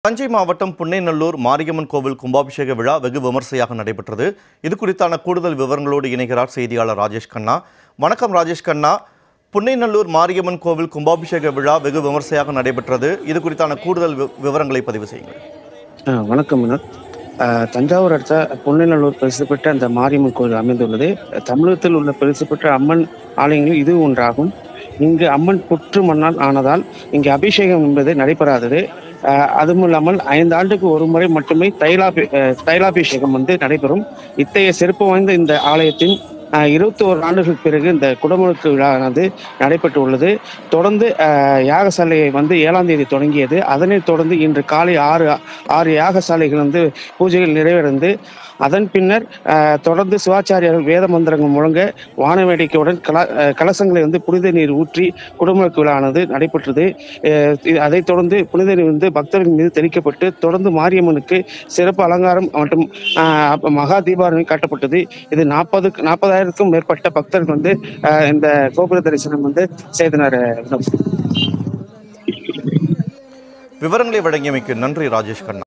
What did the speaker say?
தஞ்சை மாவட்டம் புன்னைநல்லூர் மாரியம்மன் கோவில் கும்பாபிஷேக விழா வெகு விமர்சையாக நடைபெற்றது. இது குறித்தான கூடுதல் விவரங்களோடு இணைகிறார் செய்தியாளர் ராஜேஷ் கண்ணா. வணக்கம் ராஜேஷ் கண்ணா. புன்னைநல்லூர் மாரியம்மன் கோவில் கும்பாபிஷேக விழா வெகு விமர்சையாக நடைபெற்றது. இது குறித்தான கூடுதல் விவரங்களை பதிவு செய்யுங்கள். வணக்கம் வினோத். தஞ்சாவூர் அடுத்த புன்னைநல்லூர் பிரசித்தி பெற்ற அந்த மாரியம்மன் கோவில் அமைந்துள்ளது. தமிழகத்தில் உள்ள பிரசித்தி பெற்ற அம்மன் ஆலயங்களில் இது ஒன்றாகும். இங்கு அம்மன் புற்று மண்ணால் ஆனதால் இங்கு அபிஷேகம் என்பது நடைபெறாதது. அதுவும் இல்லாமல் 5 ஆண்டுக்கு ஒரு முறை மட்டுமே தைலாபிஷேகம் நடைபெறும். இத்தகைய சிறப்பு வாய்ந்த இந்த ஆலயத்தின் 21 ஆண்டுகளுக்கு பிறகு இந்த குடமுழுக்கு விழாவானது நடைபெற்று உள்ளது. தொடர்ந்து யாகசாலையை 7ஆம் தேதி தொடங்கியது. அதனைத் தொடர்ந்து இன்று காலை 6 யாகசாலைகள் பூஜைகள் நிறைவடைந்து அதன் பின்னர் தொடர்ந்து சிவாச்சாரியார்கள் வேத மந்திரங்கள் முழங்க வான வேடிக்கையுடன் கலசங்களை புனித நீர் ஊற்றி குடமுழுக்கு விழாவானது நடைபெற்றது. அதைத் தொடர்ந்து புனித நீர் பக்தர்கள் மீது தெளிக்கப்பட்டு தொடர்ந்து மாரியம்மனுக்கு சிறப்பு அலங்காரம் மற்றும் மகா தீபாவளி காட்டப்பட்டது. இது 40,000க்கும் மேற்பட்ட பக்தர்கள் இந்த கோபுர தரிசனம் செய்தனர். விவரங்களை வழங்கியமைக்கு நன்றி ராஜேஷ் கண்ணா.